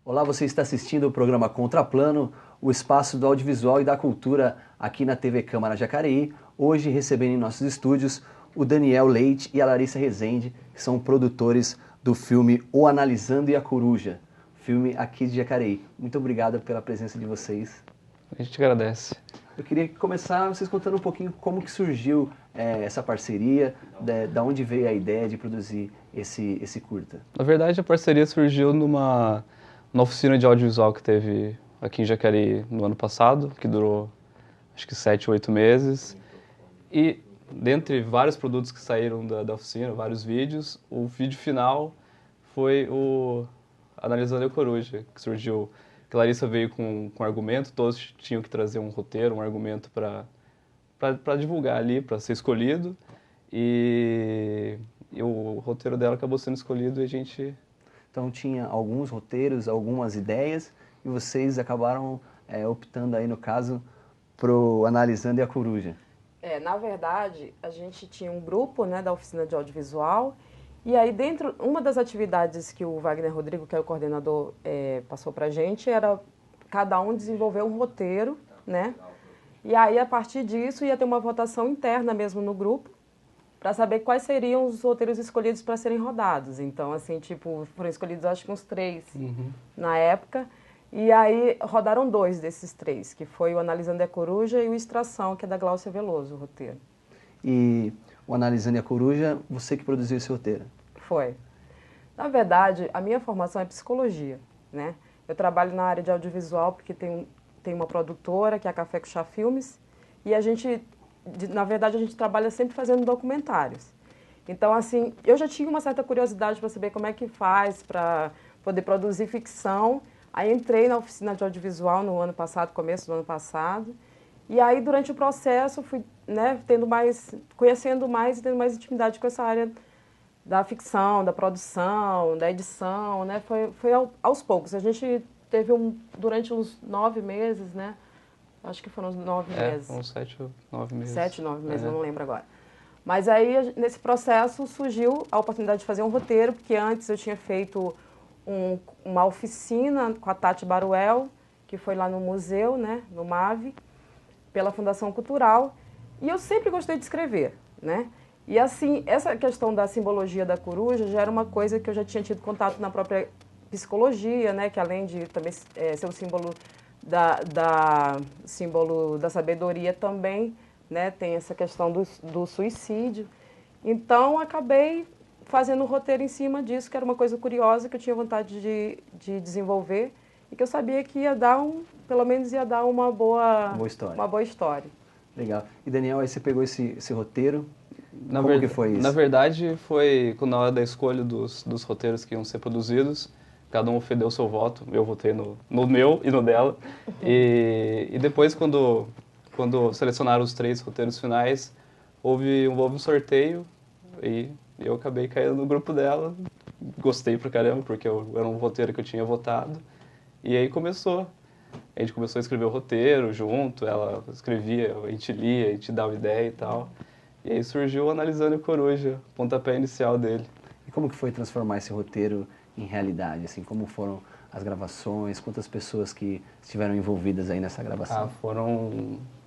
Olá, você está assistindo o programa Contraplano, o espaço do audiovisual e da cultura aqui na TV Câmara Jacareí. Hoje recebendo em nossos estúdios o Daniel Leite e a Larissa Rezende, que são produtores do filme O Analisando e a Coruja, filme aqui de Jacareí. Muito obrigado pela presença de vocês. A gente agradece. Eu queria começar vocês contando um pouquinho como que surgiu essa parceria, da onde veio a ideia de produzir esse curta. Na verdade, a parceria surgiu numa oficina de audiovisual que teve aqui em Jacareí no ano passado, que durou acho que 7 ou 8 meses. E dentre vários produtos que saíram da oficina, vários vídeos, o vídeo final foi o Analisando a Coruja, que surgiu. Que a Larissa veio com argumento, todos tinham que trazer um roteiro, um argumento para divulgar ali, para ser escolhido. E o roteiro dela acabou sendo escolhido e a gente... Então tinha alguns roteiros, algumas ideias, e vocês acabaram optando aí, no caso, pro Analisando e a Coruja. Na verdade, a gente tinha um grupo, né, da oficina de audiovisual, e aí dentro, uma das atividades que o Wagner Rodrigo, que é o coordenador, passou pra gente, era cada um desenvolver um roteiro, né? E aí, a partir disso, ia ter uma votação interna mesmo no grupo, para saber quais seriam os roteiros escolhidos para serem rodados. Então, assim, tipo, foram escolhidos acho que uns 3 na época. E aí rodaram 2 desses 3, que foi o Analisando a Coruja e o Extração, que é da Gláucia Veloso, o roteiro. E o Analisando e a Coruja, você que produziu esse roteiro? Foi. Na verdade, a minha formação é psicologia, né? Eu trabalho na área de audiovisual porque tem uma produtora, que é a Café com Chá Filmes, e a gente... Na verdade, a gente trabalha sempre fazendo documentários. Então, assim, eu já tinha uma certa curiosidade para saber como é que faz para poder produzir ficção. Aí entrei na oficina de audiovisual no ano passado, começo do ano passado. E aí, durante o processo, fui, né, conhecendo mais e tendo mais intimidade com essa área da ficção, da produção, da edição, né? Foi aos poucos. A gente teve durante uns 9 meses, né? Acho que foram uns 9 meses. Foram 7 ou 9 meses. 7, 9 meses, eu não lembro agora. Mas aí, nesse processo, surgiu a oportunidade de fazer um roteiro, porque antes eu tinha feito uma oficina com a Tati Baruel, que foi lá no museu, né, no MAVE, pela Fundação Cultural, e eu sempre gostei de escrever, né? E assim, essa questão da simbologia da coruja já era uma coisa que eu já tinha tido contato na própria psicologia, né, que além de também ser um símbolo símbolo da sabedoria também, né, tem essa questão do suicídio. Então, acabei fazendo um roteiro em cima disso, que era uma coisa curiosa, que eu tinha vontade de desenvolver e que eu sabia que ia dar pelo menos ia dar uma boa história. Legal. E Daniel, aí você pegou esse roteiro, que foi isso? Na verdade, foi na hora da escolha dos roteiros que iam ser produzidos, cada um deu o seu voto, eu votei no meu e no dela. E depois, quando selecionaram os 3 roteiros finais, houve um sorteio e eu acabei caindo no grupo dela. Gostei pra caramba, porque era um roteiro que eu tinha votado. E aí começou. A gente começou a escrever o roteiro junto, ela escrevia, a gente lia, a gente dava ideia e tal. E aí surgiu o Analisando a Coruja, o pontapé inicial dele. E como que foi transformar esse roteiro em realidade? Assim, como foram as gravações? Quantas pessoas que estiveram envolvidas aí nessa gravação?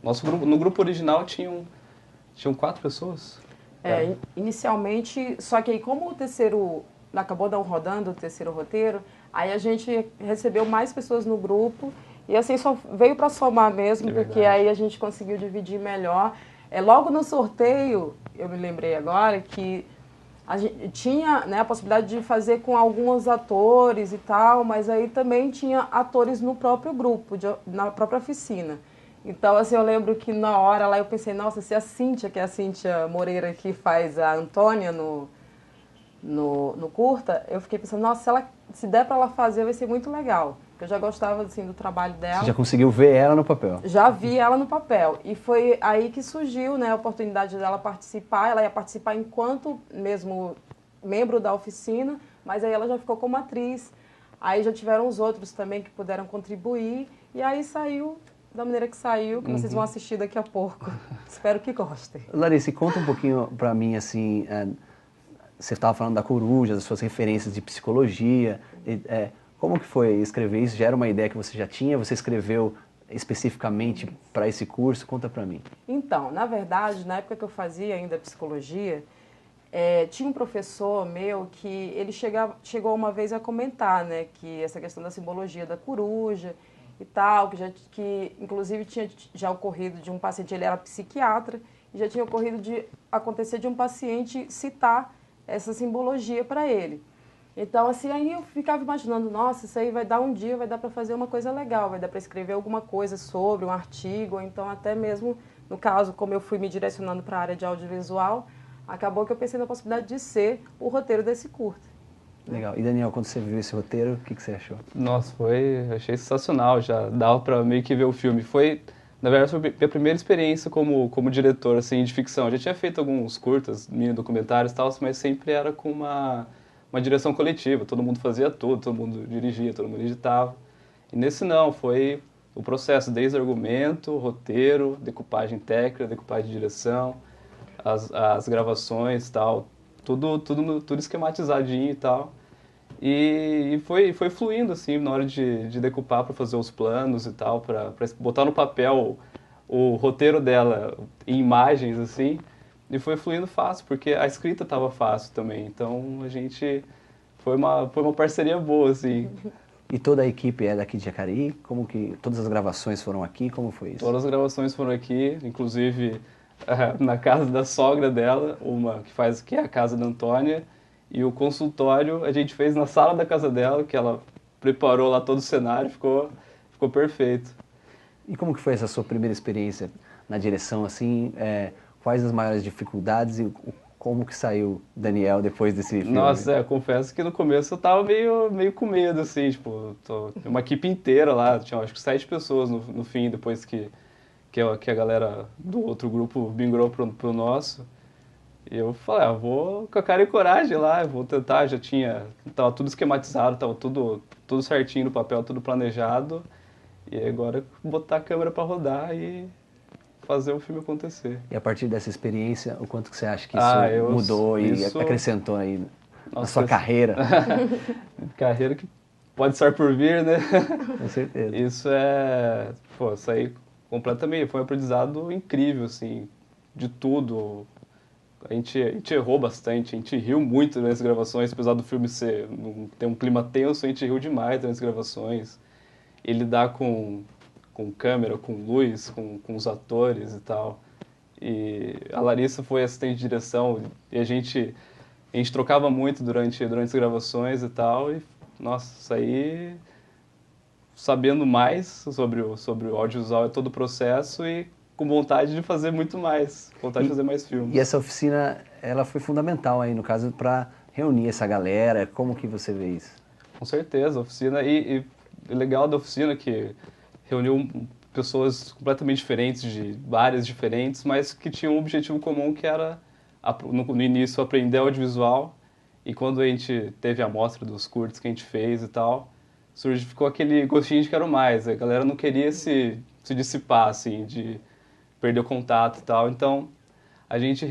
No grupo original tinham 4 pessoas. Inicialmente, só que aí como o terceiro acabou não rodando, o terceiro roteiro, aí a gente recebeu mais pessoas no grupo e assim só veio para somar mesmo, porque aí a gente conseguiu dividir melhor. Logo no sorteio, eu me lembrei agora que a gente tinha, né, a possibilidade de fazer com alguns atores e tal, mas aí também tinha atores no próprio grupo, na própria oficina. Então, assim, eu lembro que na hora lá eu pensei, nossa, se a Cíntia, que é a Cíntia Moreira que faz a Antônia no curta, eu fiquei pensando, nossa, se der para ela fazer vai ser muito legal. Porque eu já gostava, assim, do trabalho dela. Você já conseguiu ver ela no papel? Já vi ela no papel. E foi aí que surgiu, né, a oportunidade dela participar. Ela ia participar enquanto mesmo membro da oficina, mas aí ela já ficou como atriz. Aí já tiveram os outros também que puderam contribuir. E aí saiu da maneira que saiu, que vocês vão assistir daqui a pouco. Espero que gostem. Larissa, conta um pouquinho pra mim, assim, você estava falando da coruja, das suas referências de psicologia, Como que foi escrever isso? Já era uma ideia que você já tinha? Você escreveu especificamente para esse curso? Conta para mim. Então, na verdade, na época que eu fazia ainda psicologia, tinha um professor meu que ele chegou uma vez a comentar, né, que essa questão da simbologia da coruja e tal, que inclusive tinha já ocorrido de um paciente, ele era psiquiatra, e já tinha ocorrido de acontecer de um paciente citar essa simbologia para ele. Então, assim, aí eu ficava imaginando, nossa, isso aí vai dar um dia, vai dar para fazer uma coisa legal, vai dar para escrever alguma coisa sobre um artigo, ou então até mesmo, no caso, como eu fui me direcionando para a área de audiovisual, acabou que eu pensei na possibilidade de ser o roteiro desse curta. Legal. E Daniel, quando você viu esse roteiro, o que você achou? Nossa, achei sensacional, já dava pra meio que ver o filme. Na verdade, foi minha primeira experiência como diretor, assim, de ficção. Eu já tinha feito alguns curtas, mini documentários e tal, mas sempre era com uma direção coletiva. Todo mundo fazia tudo, todo mundo dirigia, todo mundo editava. E nesse não, foi o processo, desde argumento, roteiro, decupagem técnica, decupagem de direção, as gravações e tal, tudo esquematizadinho e tal. E foi fluindo, assim, na hora de decupar para fazer os planos e tal, para botar no papel o roteiro dela em imagens, assim, e foi fluindo fácil, porque a escrita estava fácil também. Então, foi uma parceria boa, assim. E toda a equipe é daqui de Jacareí? Como que todas as gravações foram aqui? Como foi isso? Todas as gravações foram aqui, inclusive na casa da sogra dela, que é a casa da Antônia, e o consultório a gente fez na sala da casa dela, que ela preparou lá todo o cenário, ficou perfeito. E como que foi essa sua primeira experiência na direção, assim? Quais as maiores dificuldades e como que saiu Daniel depois desse filme? Nossa, confesso que no começo eu tava meio com medo, assim, tipo, uma equipe inteira lá, tinha acho que 7 pessoas no fim, depois que a galera do outro grupo migrou pro nosso. E eu falei, vou com a cara e coragem lá, eu vou tentar, tava tudo esquematizado, tava tudo certinho no papel, tudo planejado. E agora botar a câmera para rodar e fazer o filme acontecer. E a partir dessa experiência, o quanto que você acha que isso mudou e acrescentou aí na sua carreira? Carreira que pode estar por vir, né? Com certeza. Isso aí completamente, foi um aprendizado incrível, assim, de tudo. A gente errou bastante, a gente riu muito nas gravações, apesar do filme ter um clima tenso, a gente riu demais nas gravações. E lidar com câmera, com luz, com os atores e tal. E a Larissa foi assistente de direção e a gente trocava muito durante as gravações e tal. E, nossa, isso aí, sabendo mais sobre o audiovisual e todo o processo e com vontade de fazer muito mais, vontade de fazer mais filmes. E essa oficina, ela foi fundamental aí, no caso, para reunir essa galera. Como que você vê isso? Com certeza, a oficina. E legal da oficina que reuniu pessoas completamente diferentes, de áreas diferentes, mas que tinham um objetivo comum, que era, no início, aprender audiovisual. E quando a gente teve a amostra dos curtos que a gente fez e tal, ficou aquele gostinho de quero mais. A galera não queria se dissipar, assim, de perder o contato e tal. Então, a gente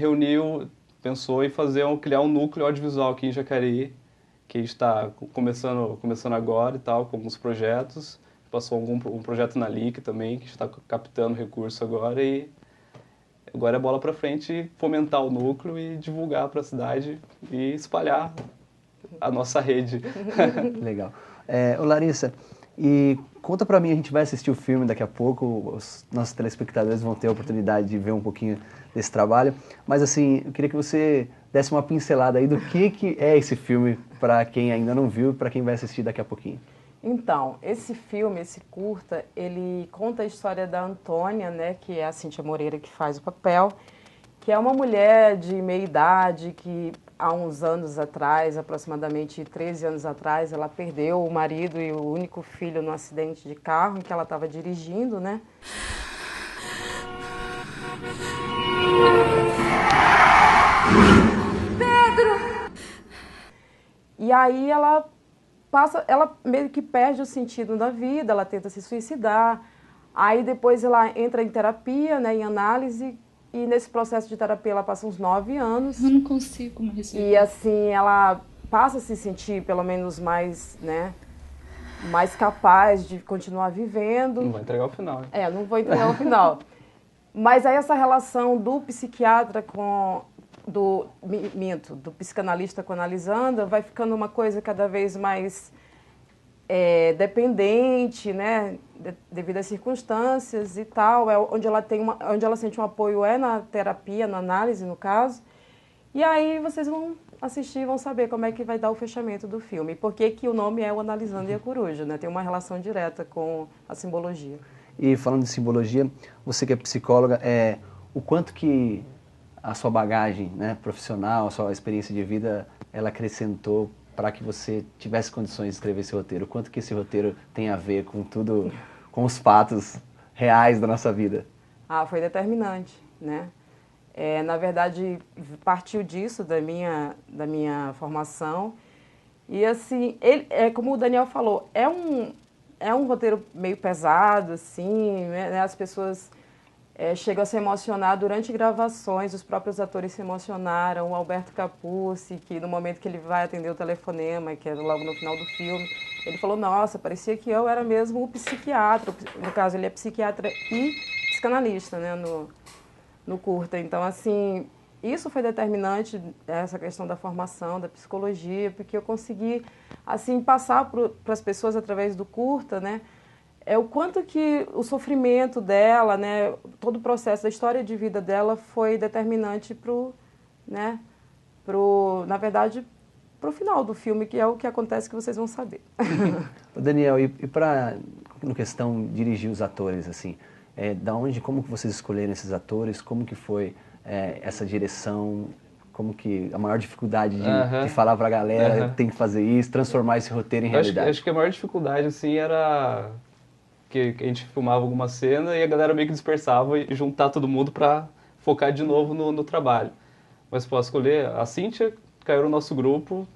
pensou em criar um núcleo audiovisual aqui em Jacareí, que a gente está começando agora e tal, com alguns projetos. Passou um projeto na LIC também, que a gente está captando recurso agora, e agora é bola para frente, fomentar o núcleo e divulgar para a cidade e espalhar a nossa rede. Legal. Ô Larissa, e conta pra mim, a gente vai assistir o filme daqui a pouco, os nossos telespectadores vão ter a oportunidade de ver um pouquinho desse trabalho, mas assim, eu queria que você desse uma pincelada aí do que é esse filme para quem ainda não viu e para quem vai assistir daqui a pouquinho. Então, esse filme, esse curta, ele conta a história da Antônia, né, que é a Cíntia Moreira que faz o papel, que é uma mulher de meia idade que há uns anos atrás, aproximadamente 13 anos atrás, ela perdeu o marido e o único filho num acidente de carro em que ela estava dirigindo, né? Pedro! E aí ela meio que perde o sentido da vida, ela tenta se suicidar, aí depois ela entra em terapia, né, em análise, e nesse processo de terapia ela passa uns 9 anos. Eu não consigo mais respirar. E assim, ela passa a se sentir pelo menos mais, né, mais capaz de continuar vivendo. Não vai entregar o final. Não vou entregar o final. Mas aí essa relação do psiquiatra com do psicanalista com a analisanda vai ficando uma coisa cada vez mais dependente, né, devido às circunstâncias e tal, onde ela sente um apoio na terapia, na análise, no caso. E aí vocês vão assistir e vão saber como é que vai dar o fechamento do filme. Por que que o nome é O Analisando e a Coruja, né? Tem uma relação direta com a simbologia. E falando de simbologia, você que é psicóloga, o quanto que a sua bagagem, né, profissional, a sua experiência de vida, ela acrescentou para que você tivesse condições de escrever esse roteiro? O quanto que esse roteiro tem a ver com tudo, com os fatos reais da nossa vida? Foi determinante, né? Na verdade, partiu disso, da minha formação. E assim, como o Daniel falou, é um roteiro meio pesado, assim, né? As pessoas chegam a se emocionar durante gravações, os próprios atores se emocionaram, o Alberto Capuzzi, que no momento que ele vai atender o telefonema, que é logo no final do filme, ele falou, nossa, parecia que eu era mesmo o psiquiatra, no caso ele é psiquiatra e psicanalista, né, no curta. Então, assim, isso foi determinante, essa questão da formação, da psicologia, porque eu consegui, assim, passar para as pessoas através do curta, né, o quanto que o sofrimento dela, né, todo o processo da história de vida dela foi determinante na verdade, para o final do filme, que é o que acontece que vocês vão saber. Daniel, e para, no questão, dirigir os atores, assim, como que vocês escolheram esses atores, como que foi essa direção, como que a maior dificuldade de falar para a galera, tem que fazer isso, transformar esse roteiro em realidade? Acho que a maior dificuldade, assim, era que a gente filmava alguma cena e a galera meio que dispersava e juntar todo mundo para focar de novo no trabalho. Mas posso escolher, a Cíntia caiu no nosso grupo,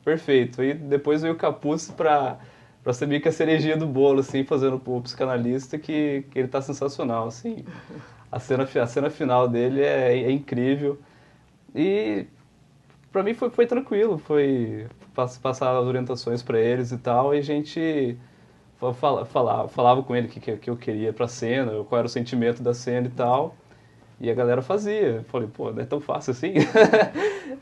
perfeito. E depois veio o Capuzzi para ser meio que a cerejinha do bolo, assim, fazendo o psicanalista, que ele tá sensacional, assim. A cena final dele é incrível. E para mim foi tranquilo, foi passar as orientações para eles e tal, e a gente falava com ele o que eu queria pra cena, qual era o sentimento da cena e tal, e a galera fazia. Eu falei, pô, não é tão fácil assim.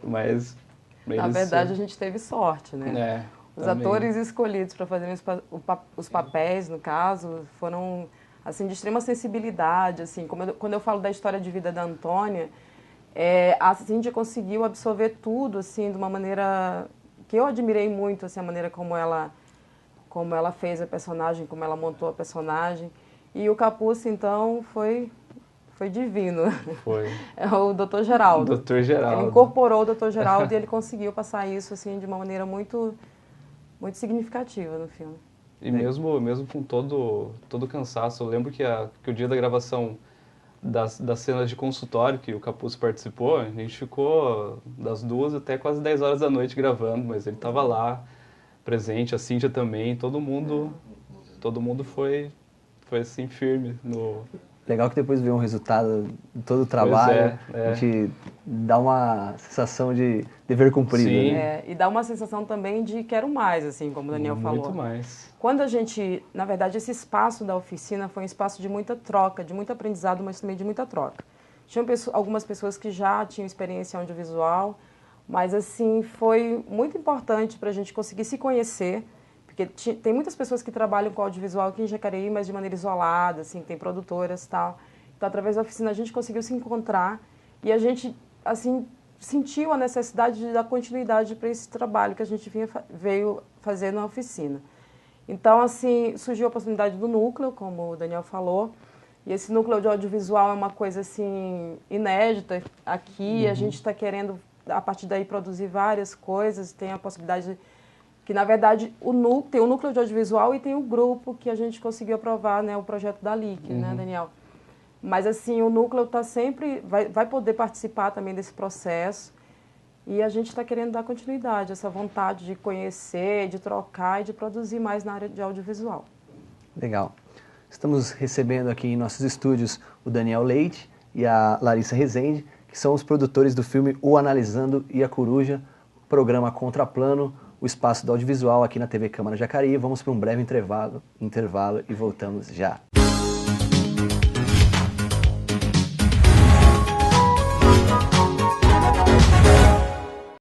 Mas na verdade, a gente teve sorte, né? Os atores escolhidos para fazerem os papéis, no caso, foram assim de extrema sensibilidade, assim, quando eu falo da história de vida da Antônia, a Cíntia conseguiu absorver tudo, assim, de uma maneira que eu admirei muito, assim, a maneira como ela fez a personagem, como ela montou a personagem. E o Capuzzi, então, foi divino. Foi. É o Dr. Geraldo. Dr. Geraldo. Ele incorporou o Dr. Geraldo e ele conseguiu passar isso, assim, de uma maneira muito, muito significativa no filme. E mesmo com todo o cansaço, eu lembro que o dia da gravação das cenas de consultório que o Capuzzi participou, a gente ficou das 2 até quase 10 horas da noite gravando, mas ele estava lá, presente, a Cíntia também, todo mundo foi assim, firme no... Legal que depois vê um resultado de todo o trabalho, a gente dá uma sensação de dever cumprido. Sim. Né? E dá uma sensação também de quero mais, assim, como o Daniel falou. Muito mais. Quando a gente, na verdade, esse espaço da oficina foi um espaço de muita troca, de muito aprendizado, mas também de muita troca. Tinham algumas pessoas que já tinham experiência audiovisual, mas, assim, foi muito importante para a gente conseguir se conhecer, porque tem muitas pessoas que trabalham com audiovisual aqui em Jacareí, mas de maneira isolada, assim, tem produtoras e tal. Então, através da oficina, a gente conseguiu se encontrar e a gente, assim, sentiu a necessidade de dar continuidade para esse trabalho que a gente veio fazer na oficina. Então, assim, surgiu a possibilidade do núcleo, como o Daniel falou, e esse núcleo de audiovisual é uma coisa, assim, inédita aqui. A gente está querendo, a partir daí, produzir várias coisas, tem a possibilidade que, na verdade, tem o núcleo de audiovisual e tem o grupo que a gente conseguiu aprovar, né, o projeto da LIC, né, Daniel? Mas, assim, o núcleo está sempre, vai poder participar também desse processo e a gente está querendo dar continuidade, essa vontade de conhecer, de trocar e de produzir mais na área de audiovisual. Legal. Estamos recebendo aqui em nossos estúdios o Daniel Leite e a Larissa Rezende, que são os produtores do filme O Analisando e a Coruja, programa Contraplano, o espaço do audiovisual aqui na TV Câmara Jacareí. Vamos para um breve intervalo e voltamos já.